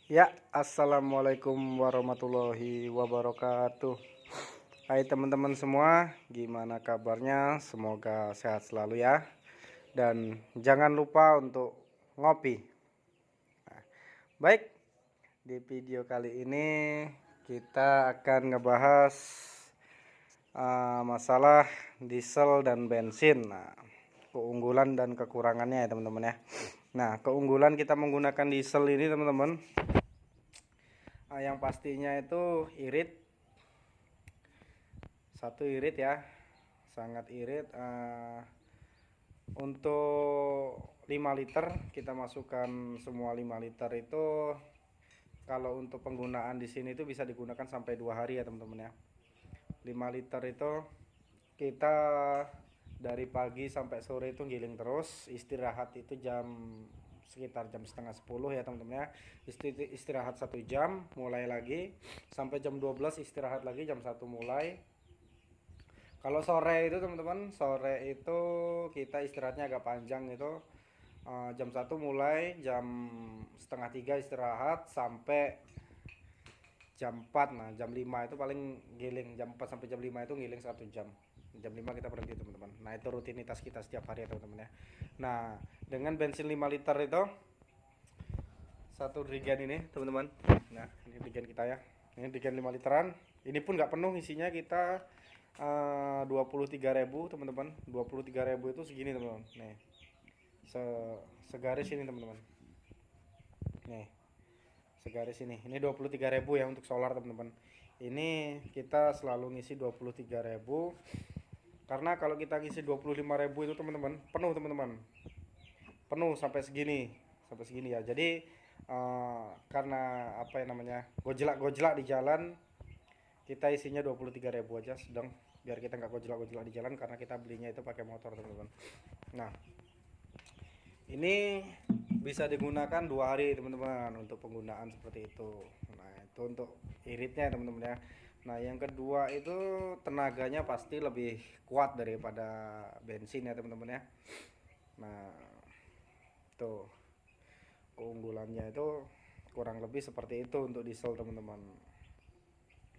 Ya, assalamualaikum warahmatullahi wabarakatuh. Hai teman-teman semua, gimana kabarnya? Semoga sehat selalu ya. Dan jangan lupa untuk ngopi. Baik, di video kali ini kita akan ngebahas masalah diesel dan bensin. Nah, keunggulan dan kekurangannya ya teman-teman ya. Nah, keunggulan kita menggunakan diesel ini teman-teman, yang pastinya itu irit. Satu, irit ya, sangat irit. Untuk 5 liter kita masukkan semua 5 liter itu, kalau untuk penggunaan di sini itu bisa digunakan sampai 2 hari ya teman-teman ya. 5 liter itu kita dari pagi sampai sore itu giling terus, istirahat itu sekitar jam setengah 10 ya teman-teman ya. Istirahat 1 jam, mulai lagi sampai jam 12, istirahat lagi jam 1 mulai. Kalau sore itu teman-teman, sore itu kita istirahatnya agak panjang itu, jam 1 mulai, jam setengah 3 istirahat sampai jam 4. Nah jam 5 itu paling giling, jam 4 sampai jam 5 itu giling 1 jam. Jam 5 kita berhenti teman-teman. Nah itu rutinitas kita setiap hari ya teman-teman ya. Nah dengan bensin 5 liter itu, satu dirigen ini teman-teman. Nah ini dirigen kita ya, ini dirigen 5 literan. Ini pun nggak penuh isinya, kita 23.000 teman-teman. 23.000 itu segini teman-teman. Nih segaris ini teman-teman, nih segaris ini 23.000 ya untuk solar teman-teman. Ini kita selalu ngisi 23.000, karena kalau kita ngisi 25.000 itu teman-teman penuh teman-teman, penuh sampai segini ya. Jadi karena apa ya namanya, gojlak di jalan, kita isinya 23.000 aja, sedang biar kita nggak gojlak di jalan, karena kita belinya itu pakai motor teman-teman. Nah ini bisa digunakan 2 hari teman-teman untuk penggunaan seperti itu. Nah itu untuk iritnya teman-teman ya. Nah yang kedua itu tenaganya pasti lebih kuat daripada bensin ya teman-teman ya. Nah tuh keunggulannya itu kurang lebih seperti itu untuk diesel teman-teman.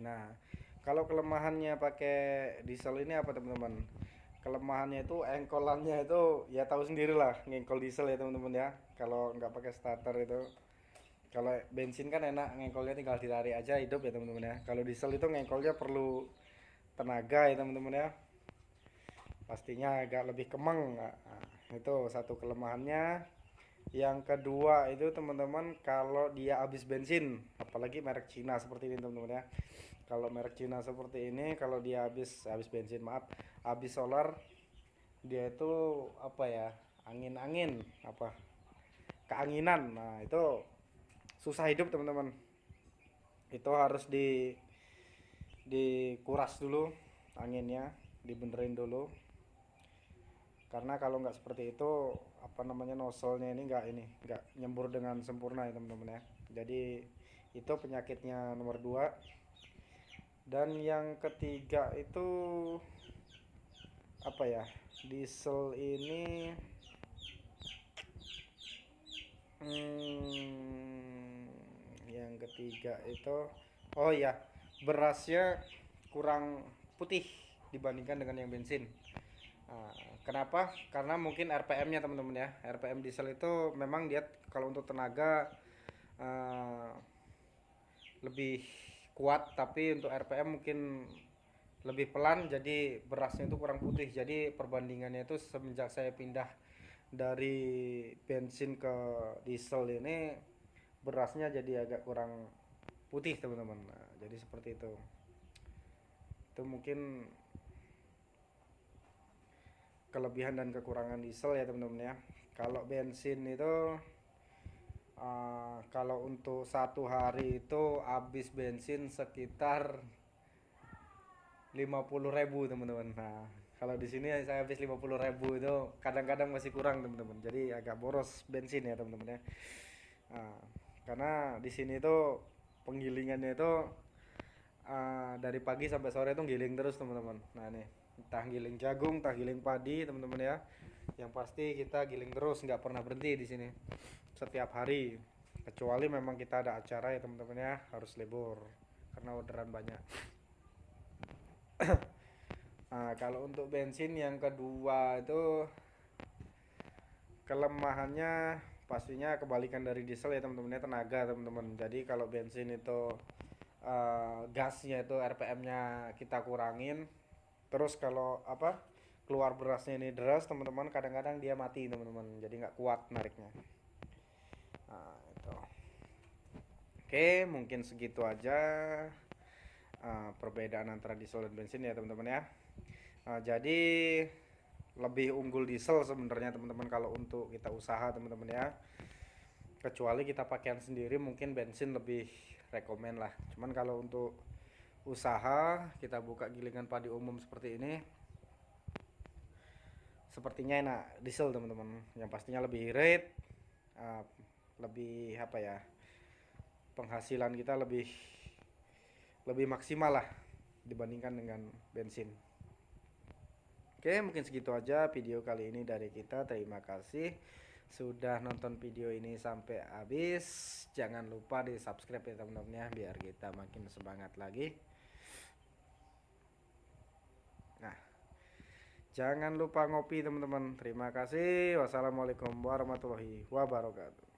Nah kalau kelemahannya pakai diesel ini apa teman-teman? Kelemahannya itu engkolannya itu ya tahu sendiri lah, ngengkol diesel ya teman-teman ya. Kalau nggak pakai starter itu, kalau bensin kan enak, ngengkolnya tinggal ditarik aja hidup ya teman-teman ya. Kalau diesel itu ngengkolnya perlu tenaga ya teman-teman ya, pastinya agak lebih kemeng. Nah, itu satu kelemahannya. Yang kedua itu teman-teman, kalau dia habis bensin, apalagi merek Cina seperti ini teman-teman ya. Kalau merek Cina seperti ini, kalau dia habis bensin, maaf, habis solar, dia itu apa ya, angin apa, keanginan. Nah itu susah hidup teman-teman. Itu harus dikuras dulu anginnya, dibenerin dulu, karena kalau nggak seperti itu apa namanya, nozzle-nya ini nggak nyembur dengan sempurna ya teman-teman ya. Jadi itu penyakitnya nomor 2. Dan yang ketiga itu apa ya, diesel ini yang ketiga itu, oh ya, berasnya kurang putih dibandingkan dengan yang bensin. Nah, kenapa? Karena mungkin RPM-nya teman-teman ya. RPM diesel itu memang dia kalau untuk tenaga uh, lebih kuat, tapi untuk RPM mungkin lebih pelan, jadi berasnya itu kurang putih. Jadi perbandingannya itu semenjak saya pindah dari bensin ke diesel ini, berasnya jadi agak kurang putih teman-teman. Nah, jadi seperti itu. Itu mungkin kelebihan dan kekurangan diesel ya teman-teman ya. Kalau bensin itu kalau untuk 1 hari itu habis bensin sekitar 50.000 teman-teman. Nah kalau di sini saya habis 50.000 itu kadang-kadang masih kurang teman-teman, jadi agak boros bensin ya teman-teman ya. Nah, karena di sini itu penggilingannya itu dari pagi sampai sore itu giling terus teman-teman. Nah nih, entah giling jagung, entah giling padi teman-teman ya. Yang pasti kita giling terus, nggak pernah berhenti di sini. Setiap hari, kecuali memang kita ada acara ya teman-teman ya, harus libur karena orderan banyak. Nah, kalau untuk bensin yang kedua itu kelemahannya pastinya kebalikan dari diesel ya teman-teman ya, tenaga teman-teman. Jadi kalau bensin itu gasnya itu RPM-nya kita kurangin, terus kalau apa keluar berasnya ini deras teman-teman, kadang-kadang dia mati teman-teman, jadi nggak kuat nariknya. Nah, itu. Oke, mungkin segitu aja perbedaan antara diesel dan bensin ya teman-teman ya. Jadi lebih unggul diesel sebenarnya teman-teman kalau untuk kita usaha teman-teman ya. Kecuali kita pakaian sendiri mungkin bensin lebih rekomen lah. Cuman kalau untuk usaha kita buka gilingan padi umum seperti ini, sepertinya enak diesel teman-teman. Yang pastinya lebih irit, lebih apa ya, penghasilan kita lebih lebih maksimal lah dibandingkan dengan bensin. Oke, mungkin segitu aja video kali ini dari kita. Terima kasih sudah nonton video ini sampai habis. Jangan lupa di subscribe ya teman-teman ya, biar kita makin semangat lagi. Nah, jangan lupa ngopi teman-teman. Terima kasih. Wassalamualaikum warahmatullahi wabarakatuh.